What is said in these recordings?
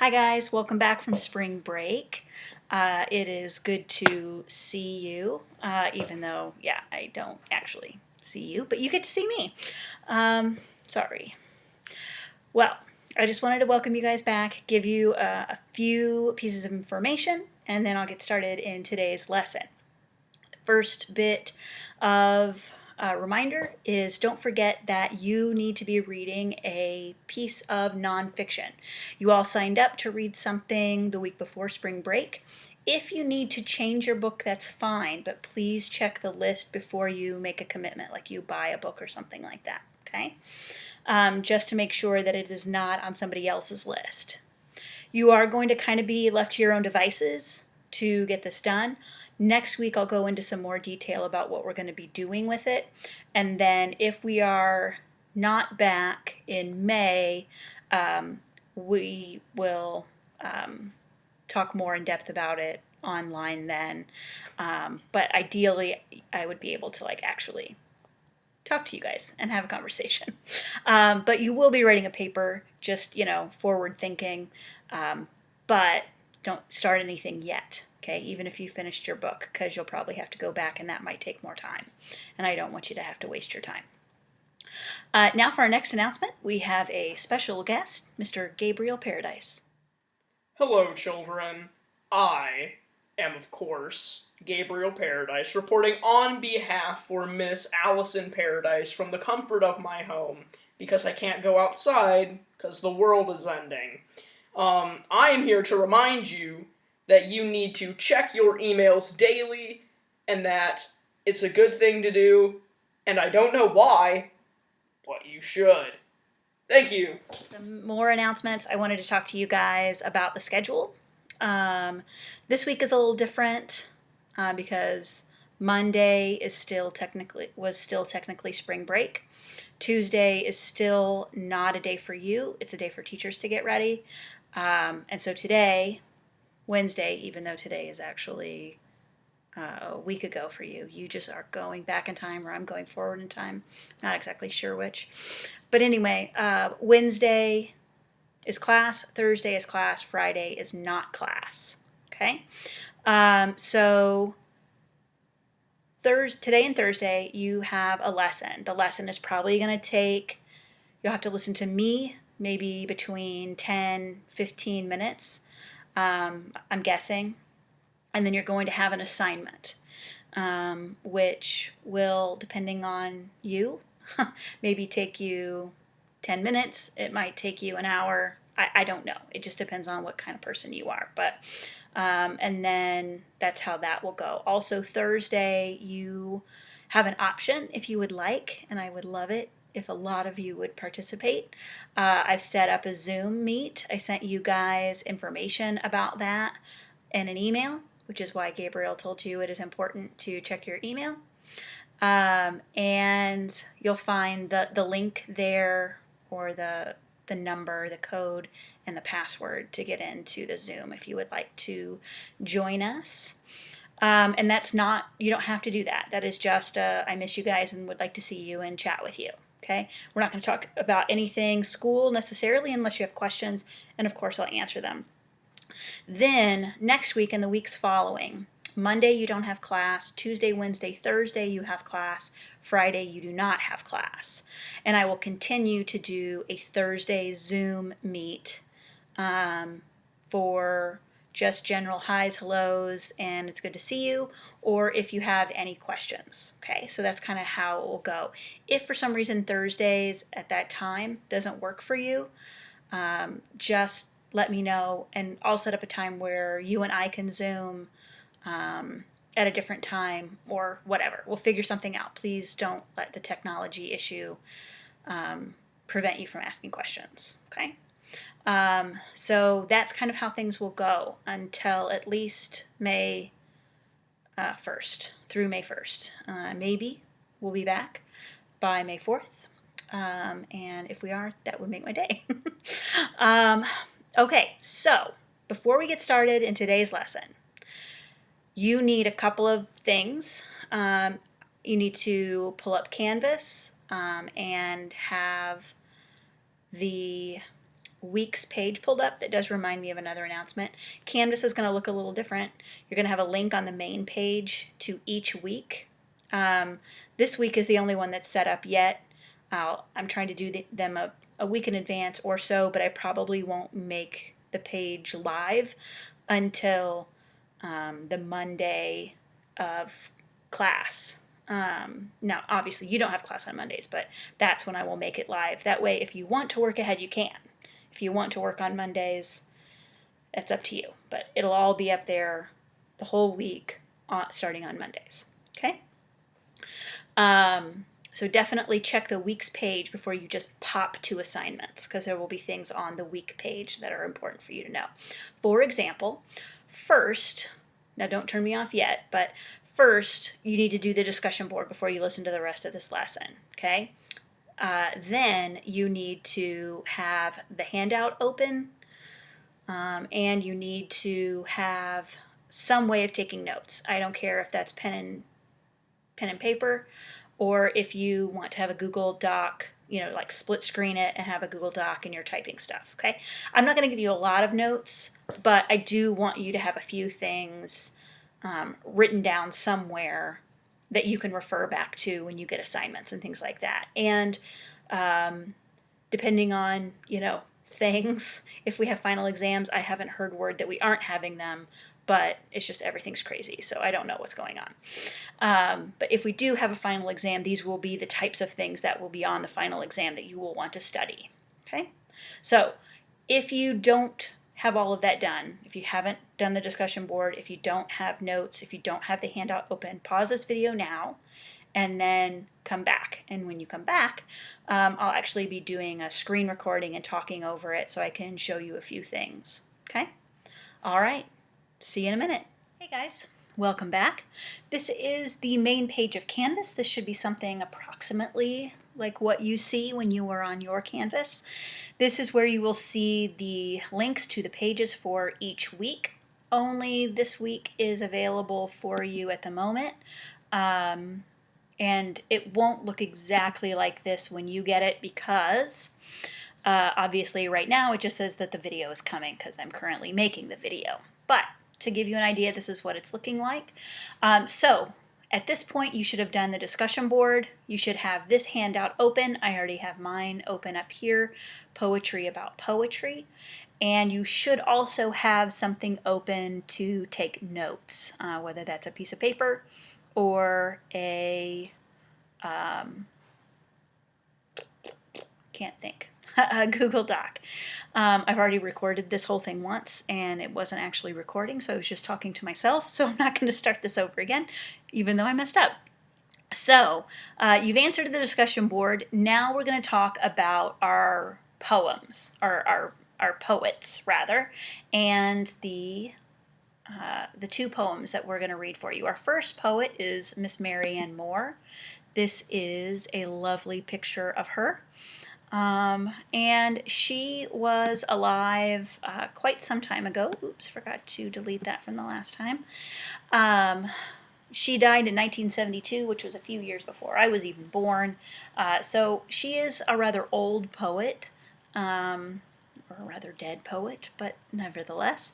Hi guys, welcome back from spring break. It is good to see you, even though, yeah, I don't actually see you, but you get to see me. Sorry. Well, I just wanted to welcome you guys back, give you a few pieces of information, and then I'll get started in today's lesson. First bit of reminder is don't forget that you need to be reading a piece of nonfiction. You all signed up to read something the week before spring break. If you need to change your book, that's fine, but please check the list before you make a commitment, like you buy a book or something like that, okay? Just to make sure that it is not on somebody else's list. You are going to kind of be left to your own devices to get this done. Next week, I'll go into some more detail about what we're going to be doing with it. And then if we are not back in May, we will talk more in depth about it online then. But ideally, I would be able to actually talk to you guys and have a conversation. But you will be writing a paper, just, forward thinking. But don't start anything yet, okay? Even if you finished your book, because you'll probably have to go back and that might take more time. And I don't want you to have to waste your time. Now for our next announcement, we have a special guest, Mr. Gabriel Paradise. Hello, children. I am, of course, Gabriel Paradise, reporting on behalf for Miss Allison Paradise from the comfort of my home, because I can't go outside, because the world is ending. I am here to remind you that you need to check your emails daily, and that it's a good thing to do, and I don't know why, but you should. Thank you. Some more announcements. I wanted to talk to you guys about the schedule. This week is a little different because Monday was still technically spring break. Tuesday is still not a day for you. It's a day for teachers to get ready. And so today, Wednesday, even though today is actually a week ago for you, you just are going back in time, or I'm going forward in time. Not exactly sure which. But anyway, Wednesday is class, Thursday is class, Friday is not class. Okay? So today and Thursday, you have a lesson. The lesson is probably going to take, you'll have to listen to me, maybe between 10, 15 minutes, I'm guessing. And then you're going to have an assignment, which will, depending on you, maybe take you 10 minutes. It might take you an hour. I don't know. It just depends on what kind of person you are. But and then that's how that will go. Also, Thursday, you have an option if you would like, and I would love it if a lot of you would participate. I've set up a Zoom meet. I sent you guys information about that in an email, which is why Gabriel told you it is important to check your email. And you'll find the link there, or the number, the code, and the password to get into the Zoom if you would like to join us. And that's not, you don't have to do that. That is just, I miss you guys and would like to see you and chat with you. Okay? We're not going to talk about anything school necessarily unless you have questions, and of course I'll answer them. Then next week and the weeks following, Monday you don't have class, Tuesday, Wednesday, Thursday you have class, Friday you do not have class. And I will continue to do a Thursday Zoom meet for just general highs, hellos, and it's good to see you, or if you have any questions. Okay, so that's kind of how it will go. If for some reason Thursdays at that time doesn't work for you, just let me know, and I'll set up a time where you and I can Zoom at a different time or whatever. We'll figure something out. Please don't let the technology issue prevent you from asking questions, okay? So that's kind of how things will go until at least May 1st, through May 1st. Maybe we'll be back by May 4th. And if we are, that would make my day. Okay, so before we get started in today's lesson, you need a couple of things. You need to pull up Canvas and have the week's page pulled up, that does remind me of another announcement. Canvas is going to look a little different. You're going to have a link on the main page to each week. This week is the only one that's set up yet. I'm trying to do them a week in advance or so, but I probably won't make the page live until the Monday of class. Now, obviously, you don't have class on Mondays, but that's when I will make it live. That way, if you want to work ahead, you can. If you want to work on Mondays, that's up to you. But it'll all be up there the whole week, starting on Mondays. Okay? So definitely check the week's page before you just pop to assignments, because there will be things on the week page that are important for you to know. For example, first, now don't turn me off yet, but first you need to do the discussion board before you listen to the rest of this lesson, okay? Then you need to have the handout open, and you need to have some way of taking notes. I don't care if that's pen and paper, or if you want to have a Google Doc, like split screen it and have a Google Doc and you're typing stuff, okay? I'm not going to give you a lot of notes, but I do want you to have a few things written down somewhere that you can refer back to when you get assignments and things like that. And depending on, things, if we have final exams, I haven't heard word that we aren't having them, but it's just everything's crazy, so I don't know what's going on. But if we do have a final exam, these will be the types of things that will be on the final exam that you will want to study, okay? So if you don't have all of that done, if you haven't done the discussion board, if you don't have notes, if you don't have the handout open, pause this video now and then come back. And when you come back, I'll actually be doing a screen recording and talking over it so I can show you a few things, okay? All right. See you in a minute. Hey guys, welcome back. This is the main page of Canvas. This should be something approximately like what you see when you are on your Canvas. This is where you will see the links to the pages for each week. Only this week is available for you at the moment. And it won't look exactly like this when you get it because obviously right now it just says that the video is coming because I'm currently making the video. But to give you an idea, this is what it's looking like. So at this point, you should have done the discussion board. You should have this handout open. I already have mine open up here, Poetry About Poetry. And you should also have something open to take notes, whether that's a piece of paper or a, can't think, a Google Doc. I've already recorded this whole thing once and it wasn't actually recording, so I was just talking to myself, so I'm not going to start this over again, even though I messed up. So you've answered the discussion board. Now we're going to talk about our poems, our poets rather, and the two poems that we're going to read for you. Our first poet is Miss Mary Ann Moore. This is a lovely picture of her. And she was alive quite some time ago. Oops, forgot to delete that from the last time. She died in 1972, which was a few years before I was even born. So she is a rather old poet, or a rather dead poet, but nevertheless.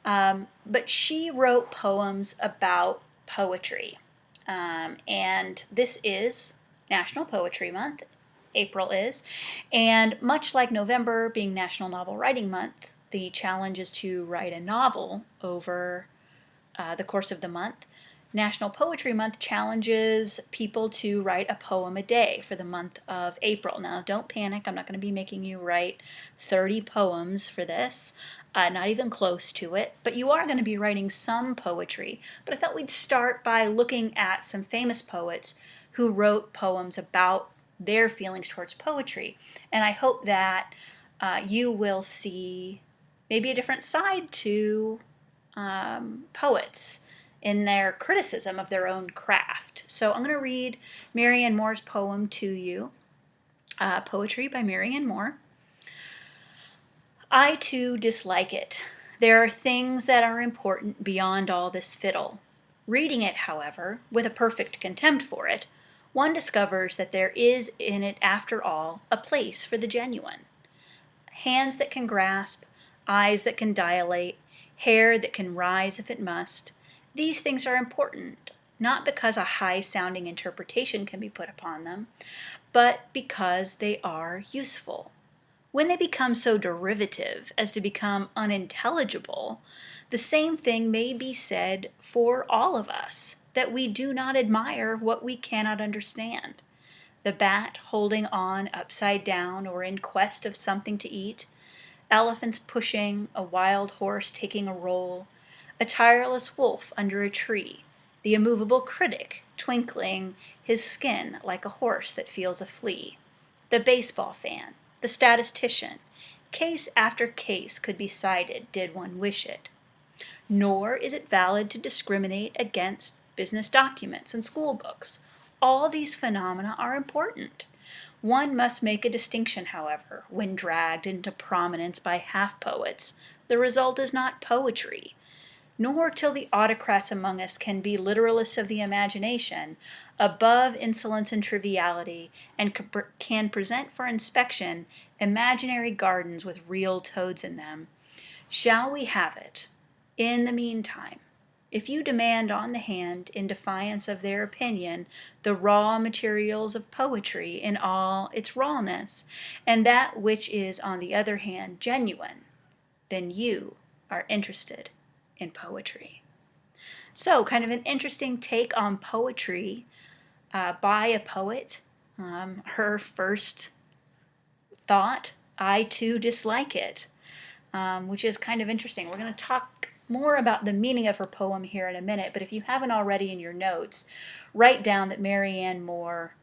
But she wrote poems about poetry. And this is National Poetry Month. April is, and much like November being National Novel Writing Month, the challenge is to write a novel over the course of the month. National Poetry Month challenges people to write a poem a day for the month of April. Now, don't panic. I'm not going to be making you write 30 poems for this, not even close to it, but you are going to be writing some poetry. But I thought we'd start by looking at some famous poets who wrote poems about their feelings towards poetry. And I hope that you will see maybe a different side to poets in their criticism of their own craft. So I'm going to read Mary Ann Moore's poem to you. Poetry by Mary Ann Moore. I too dislike it. There are things that are important beyond all this fiddle. Reading it, however, with a perfect contempt for it, one discovers that there is in it, after all, a place for the genuine. hands that can grasp, eyes that can dilate, hair that can rise if it must. These things are important, not because a high-sounding interpretation can be put upon them, but because they are useful. When they become so derivative as to become unintelligible, the same thing may be said for all of us, that we do not admire what we cannot understand. The bat holding on upside down or in quest of something to eat, elephants pushing, a wild horse taking a roll, a tireless wolf under a tree, the immovable critic twinkling his skin like a horse that feels a flea, the baseball fan, the statistician. Case after case could be cited did one wish it. Nor is it valid to discriminate against business documents and school books. All these phenomena are important. One must make a distinction, however, when dragged into prominence by half-poets. The result is not poetry, nor till the autocrats among us can be literalists of the imagination, above insolence and triviality, and can present for inspection imaginary gardens with real toads in them, shall we have it. In the meantime, if you demand on the hand, in defiance of their opinion, the raw materials of poetry in all its rawness, and that which is on the other hand genuine, then you are interested in poetry. So, kind of an interesting take on poetry by a poet. Her first thought, I too dislike it, which is kind of interesting. We're going to talk more about the meaning of her poem here in a minute, but if you haven't already in your notes, write down that Marianne Moore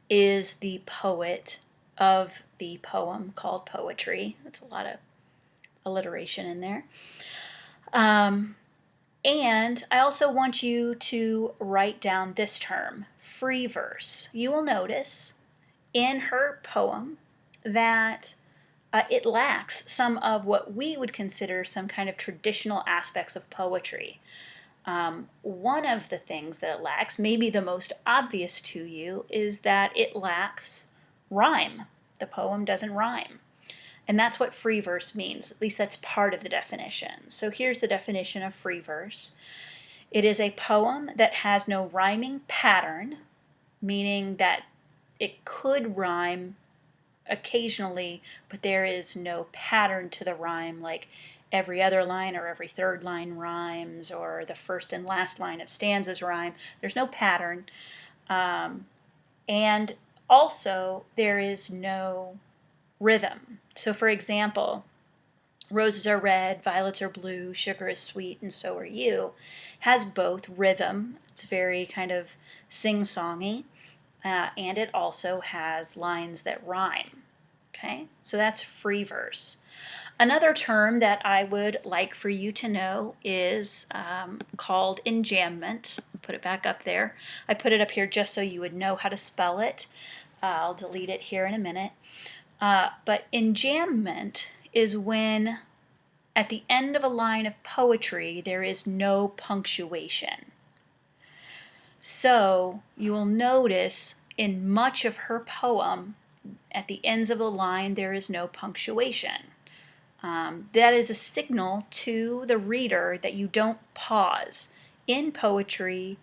is the poet of the poem called Poetry. That's a lot of alliteration in there. And I also want you to write down this term, free verse. You will notice in her poem that it lacks some of what we would consider some kind of traditional aspects of poetry. One of the things that it lacks, maybe the most obvious to you, is that it lacks rhyme. The poem doesn't rhyme. And that's what free verse means. At least that's part of the definition. So here's the definition of free verse. It is a poem that has no rhyming pattern, meaning that it could rhyme occasionally, but there is no pattern to the rhyme, like every other line or every third line rhymes, or the first and last line of stanzas rhyme. There's no pattern. And also, there is no rhythm. So, for example, roses are red, violets are blue, sugar is sweet, and so are you, has both rhythm. It's very kind of sing-songy. And it also has lines that rhyme. Okay, so that's free verse. Another term that I would like for you to know is called enjambment. Put it back up there. I put it up here just so you would know how to spell it. I'll delete it here in a minute. But enjambment is when at the end of a line of poetry there is no punctuation. So you will notice in much of her poem, at the ends of the line, there is no punctuation. That is a signal to the reader that you don't pause. In poetry,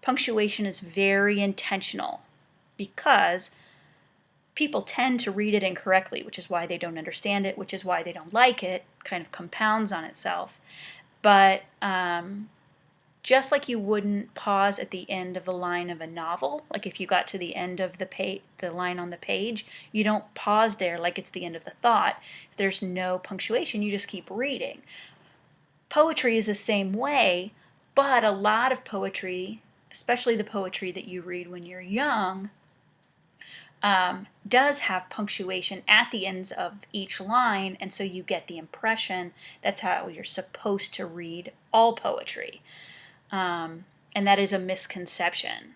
punctuation is very intentional because people tend to read it incorrectly, which is why they don't understand it, which is why they don't like it, kind of compounds on itself. But just like you wouldn't pause at the end of the line of a novel, like if you got to the end of the line on the page, you don't pause there like it's the end of the thought. If there's no punctuation, you just keep reading. Poetry is the same way, but a lot of poetry, especially the poetry that you read when you're young, does have punctuation at the ends of each line, and so you get the impression that's how you're supposed to read all poetry. And that is a misconception.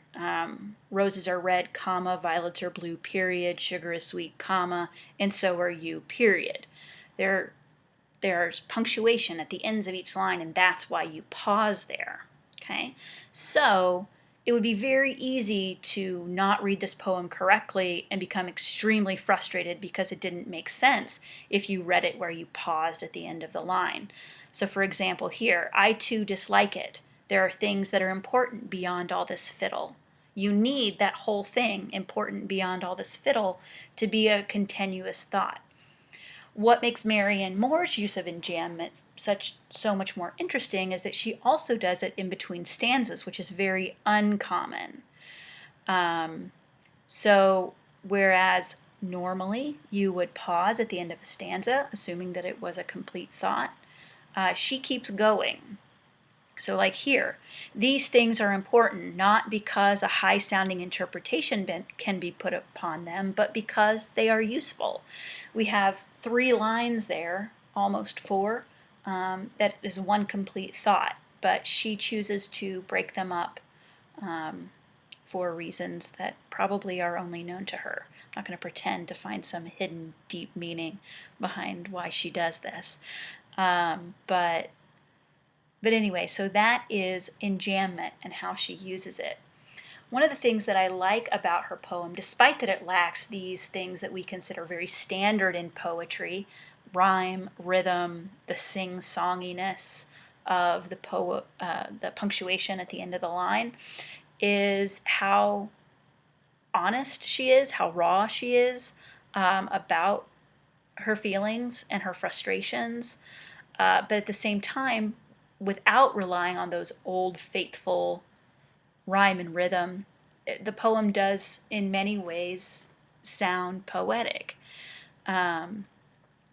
Roses are red, comma, violets are blue, period, sugar is sweet, comma, and so are you, period. There's punctuation at the ends of each line, and that's why you pause there. Okay? So it would be very easy to not read this poem correctly and become extremely frustrated because it didn't make sense if you read it where you paused at the end of the line. So, for example, here, I too dislike it. There are things that are important beyond all this fiddle. You need that whole thing, important beyond all this fiddle, to be a continuous thought. What makes Marianne Moore's use of enjambment so much more interesting is that she also does it in between stanzas, which is very uncommon. So whereas normally you would pause at the end of a stanza, assuming that it was a complete thought, she keeps going. So, like here, these things are important not because a high sounding interpretation can be put upon them, but because they are useful. We have 3 lines there, almost 4, that is one complete thought, but she chooses to break them up for reasons that probably are only known to her. I'm not going to pretend to find some hidden deep meaning behind why she does this. But anyway, so that is enjambment and how she uses it. One of the things that I like about her poem, despite that it lacks these things that we consider very standard in poetry, rhyme, rhythm, the sing-songiness of the punctuation at the end of the line, is how honest she is, how raw she is about her feelings and her frustrations. But at the same time, without relying on those old faithful rhyme and rhythm, the poem does in many ways sound poetic.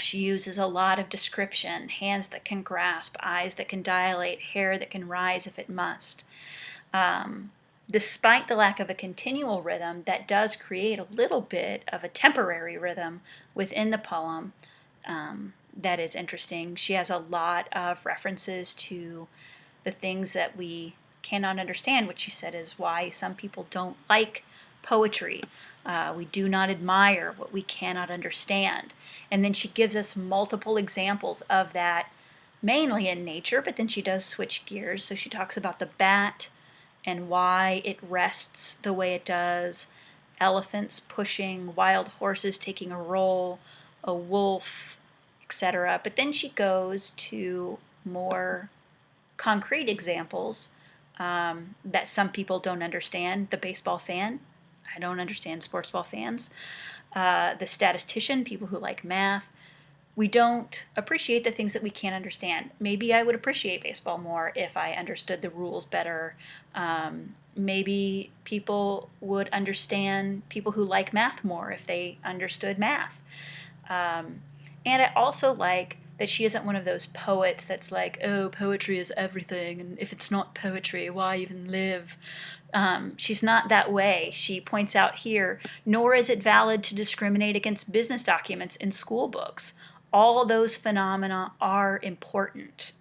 She uses a lot of description: hands that can grasp, eyes that can dilate, hair that can rise if it must. Despite the lack of a continual rhythm, that does create a little bit of a temporary rhythm within the poem. That is interesting. She has a lot of references to the things that we cannot understand, which she said is why some people don't like poetry. We do not admire what we cannot understand. And then she gives us multiple examples of that, mainly in nature, but then she does switch gears. So she talks about the bat and why it rests the way it does, elephants pushing, wild horses taking a roll, a wolf, etc. But then she goes to more concrete examples that some people don't understand. The baseball fan, I don't understand sports ball fans. The statistician, people who like math. We don't appreciate the things that we can't understand. Maybe I would appreciate baseball more if I understood the rules better. Maybe people would understand people who like math more if they understood math. And I also like that she isn't one of those poets that's like, oh, poetry is everything, and if it's not poetry, why even live? She's not that way. She points out here, nor is it valid to discriminate against business documents in school books. All those phenomena are important.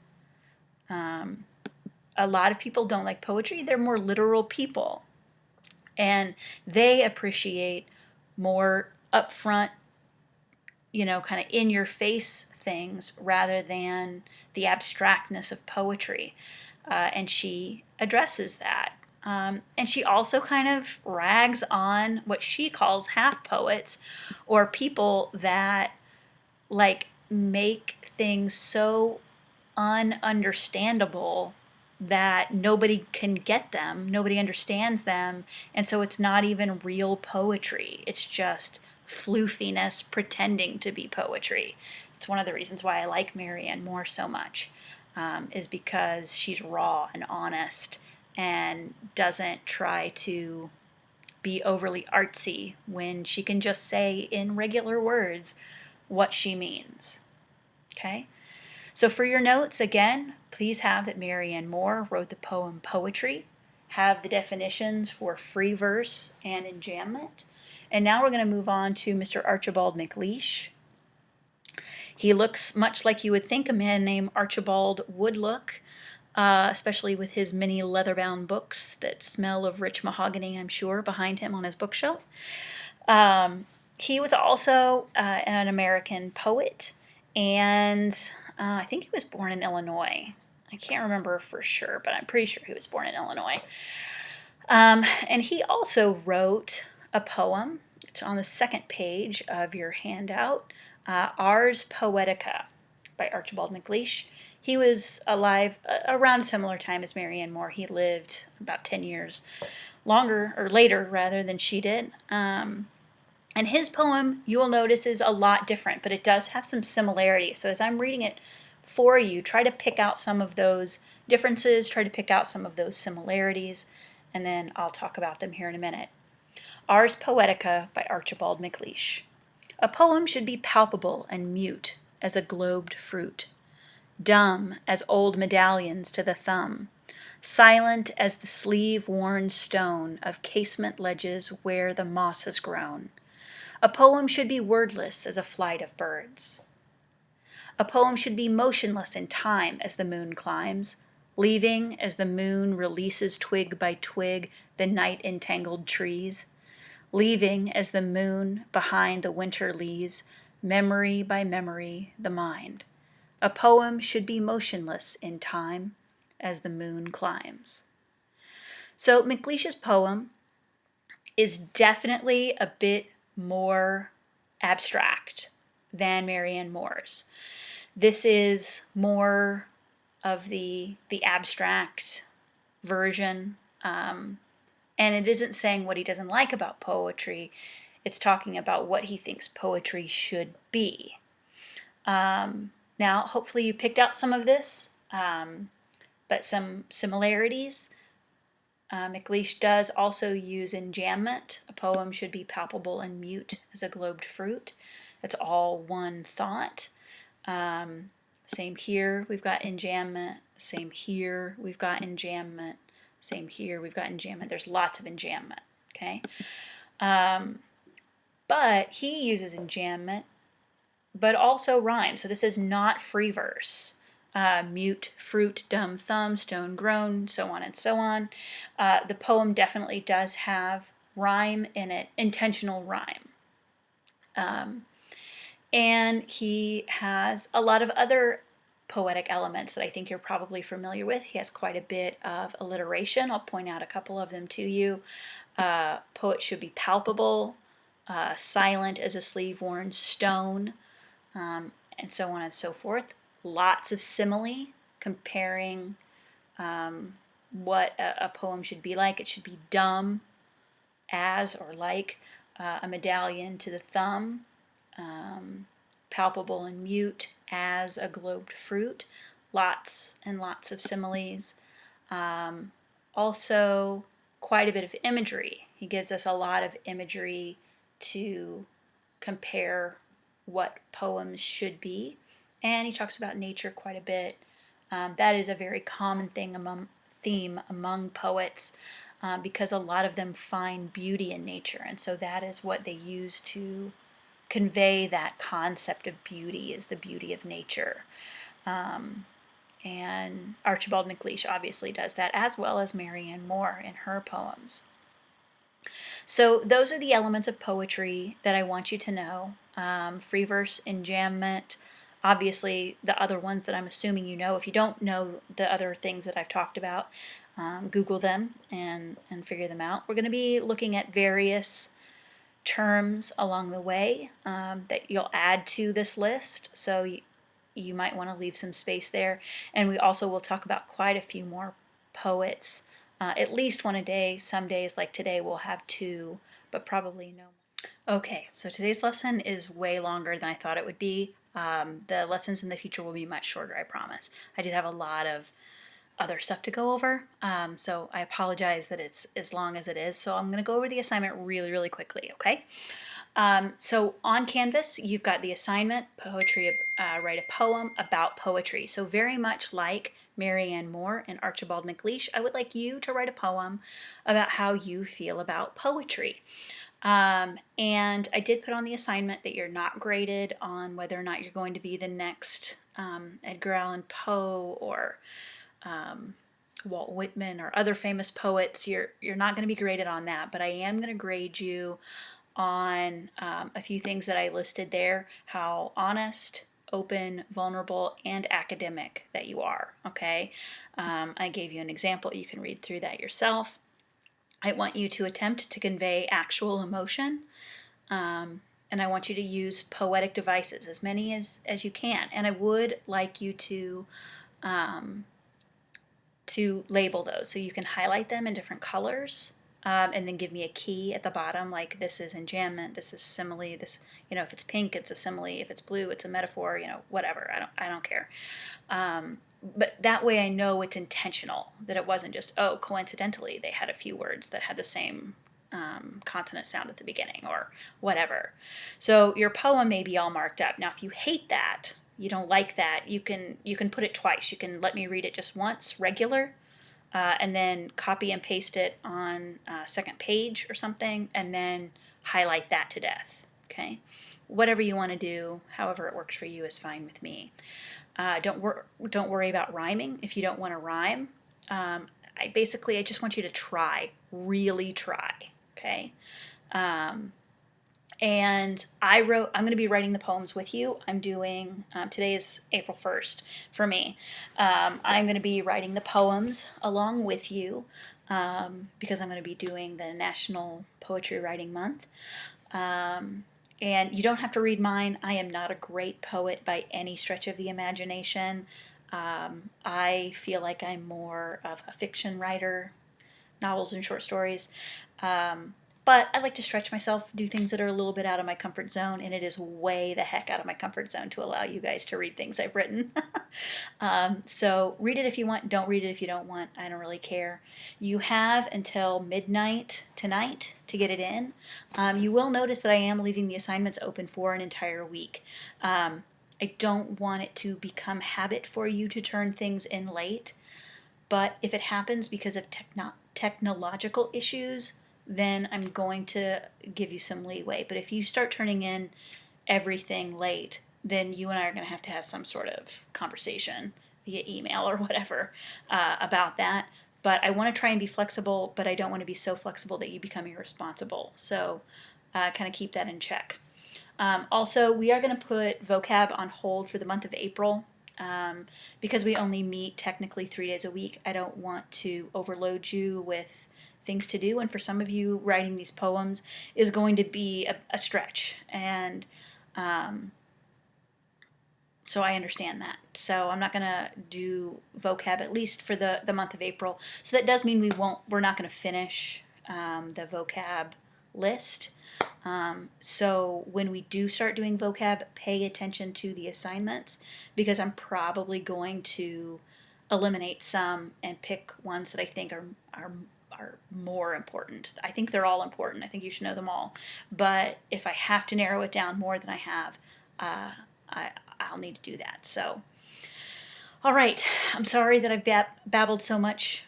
A lot of people don't like poetry. They're more literal people. And they appreciate more upfront, kind of in your face things rather than the abstractness of poetry. And she addresses that. And she also kind of rags on what she calls half poets, or people that make things so ununderstandable that nobody can get them, nobody understands them, and so it's not even real poetry. It's just floofiness pretending to be poetry. It's one of the reasons why I like Marianne Moore so much, is because she's raw and honest and doesn't try to be overly artsy when she can just say in regular words what she means. Okay? So for your notes, again, please have that Marianne Moore wrote the poem Poetry, have the definitions for free verse and enjambment. And now we're going to move on to Mr. Archibald MacLeish. He looks much like you would think a man named Archibald would look, especially with his many leather-bound books that smell of rich mahogany, I'm sure, behind him on his bookshelf. He was also an American poet, and I think he was born in Illinois. I can't remember for sure, but I'm pretty sure he was born in Illinois. And he also wrote a poem. It's on the second page of your handout, Ars Poetica by Archibald MacLeish. He was alive around a similar time as Marianne Moore. He lived about 10 years longer, or later rather, than she did. And his poem, you will notice, is a lot different, but it does have some similarities. So as I'm reading it for you, try to pick out some of those differences, try to pick out some of those similarities, and then I'll talk about them here in a minute. Ars Poetica by Archibald MacLeish. A poem should be palpable and mute as a globed fruit, dumb as old medallions to the thumb, silent as the sleeve-worn stone of casement ledges where the moss has grown. A poem should be wordless as a flight of birds. A poem should be motionless in time as the moon climbs, leaving as the moon releases twig by twig the night-entangled trees, leaving as the moon behind the winter leaves, memory by memory, the mind. A poem should be motionless in time as the moon climbs. So MacLeish's poem is definitely a bit more abstract than Marianne Moore's. This is more of the abstract version, and it isn't saying what he doesn't like about poetry. It's talking about what he thinks poetry should be. Now, hopefully you picked out some of this, but some similarities. MacLeish does also use enjambment. A poem should be palpable and mute as a globed fruit. It's all one thought. Same here, we've got enjambment. Same here, we've got enjambment. Same here, we've got enjambment. There's lots of enjambment, okay? But he uses enjambment, but also rhyme. So this is not free verse. Mute, fruit, dumb thumb, stone grown, so on and so on. The poem definitely does have rhyme in it, intentional rhyme. And he has a lot of other poetic elements that I think you're probably familiar with. He has quite a bit of alliteration. I'll point out a couple of them to you. Poet should be palpable, silent as a sleeve-worn stone, and so on and so forth. Lots of simile comparing what a poem should be like. It should be dumb as or like a medallion to the thumb, palpable and mute as a globed fruit. Lots and lots of similes. Also, quite a bit of imagery. He gives us a lot of imagery to compare what poems should be. And he talks about nature quite a bit. That is a very common theme among poets because a lot of them find beauty in nature. And so that is what they use to convey that concept of beauty, is the beauty of nature. And Archibald MacLeish obviously does that, as well as Marianne Moore in her poems. So those are the elements of poetry that I want you to know. Free verse, enjambment, obviously the other ones that I'm assuming you know. If you don't know the other things that I've talked about, Google them and figure them out. We're going to be looking at various terms along the way that you'll add to this list, so you might want to leave some space there. And we also will talk about quite a few more poets, at least one a day. Some days like today we'll have two, but probably no more. Okay, so today's lesson is way longer than I thought it would be. The lessons in the future will be much shorter, I promise. I did have a lot of other stuff to go over, so I apologize that it's as long as it is. So I'm going to go over the assignment really, really quickly, okay? So on Canvas, you've got the assignment, poetry, write a poem about poetry. So very much like Marianne Moore and Archibald MacLeish, I would like you to write a poem about how you feel about poetry. And I did put on the assignment that you're not graded on whether or not you're going to be the next Edgar Allan Poe or Walt Whitman or other famous poets. You're not going to be graded on that, but I am going to grade you on a few things that I listed there, how honest, open, vulnerable, and academic that you are, okay? I gave you an example. You can read through that yourself. I want you to attempt to convey actual emotion, and I want you to use poetic devices, as many as you can. And I would like you um, to label those, so you can highlight them in different colors, and then give me a key at the bottom, like this is enjambment, this is simile, this, if it's pink, it's a simile, if it's blue, it's a metaphor, whatever. I don't care. But that way I know it's intentional, that it wasn't just, oh, coincidentally they had a few words that had the same consonant sound at the beginning or whatever. So your poem may be all marked up. Now, if you hate that, you don't like that, you can put it twice. You can let me read it just once, regular, and then copy and paste it on second page or something, and then highlight that to death. Okay, whatever you want to do, however it works for you, is fine with me. Don't worry about rhyming if you don't want to rhyme. I just want you to try, really try. Okay. And I'm going to be writing the poems with you. I'm doing, today is April 1st for me. I'm going to be writing the poems along with you, because I'm going to be doing the National Poetry Writing Month. And you don't have to read mine. I am not a great poet by any stretch of the imagination. I feel like I'm more of a fiction writer, novels and short stories. But I like to stretch myself, do things that are a little bit out of my comfort zone, and it is way the heck out of my comfort zone to allow you guys to read things I've written. So read it if you want, don't read it if you don't want. I don't really care. You have until midnight tonight to get it in. You will notice that I am leaving the assignments open for an entire week. I don't want it to become habit for you to turn things in late, but if it happens because of technological issues, then I'm going to give you some leeway. But if you start turning in everything late, then you and I are going to have some sort of conversation via email or whatever about that. But I want to try and be flexible, but I don't want to be so flexible that you become irresponsible. So kind of keep that in check. Also, we are going to put vocab on hold for the month of April. Because we only meet technically 3 days a week. I don't want to overload you with things to do, and for some of you, writing these poems is going to be a stretch, and so I understand that. So I'm not going to do vocab, at least for the month of April. So that does mean we're not going to finish the vocab list. So when we do start doing vocab, pay attention to the assignments, because I'm probably going to eliminate some and pick ones that I think are more important. I think they're all important. I think you should know them all. But if I have to narrow it down more than I have, I'll need to do that. So, all right. I'm sorry that I've babbled so much.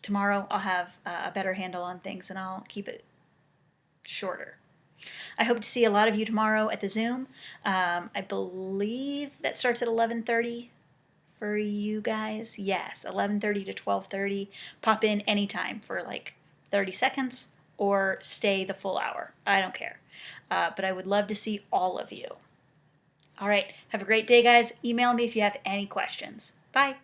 Tomorrow I'll have a better handle on things, and I'll keep it shorter. I hope to see a lot of you tomorrow at the Zoom. I believe that starts at 11:30 for you guys. Yes, 11:30 to 12:30. Pop in anytime for like 30 seconds or stay the full hour. I don't care. But I would love to see all of you. All right, have a great day, guys. Email me if you have any questions. Bye.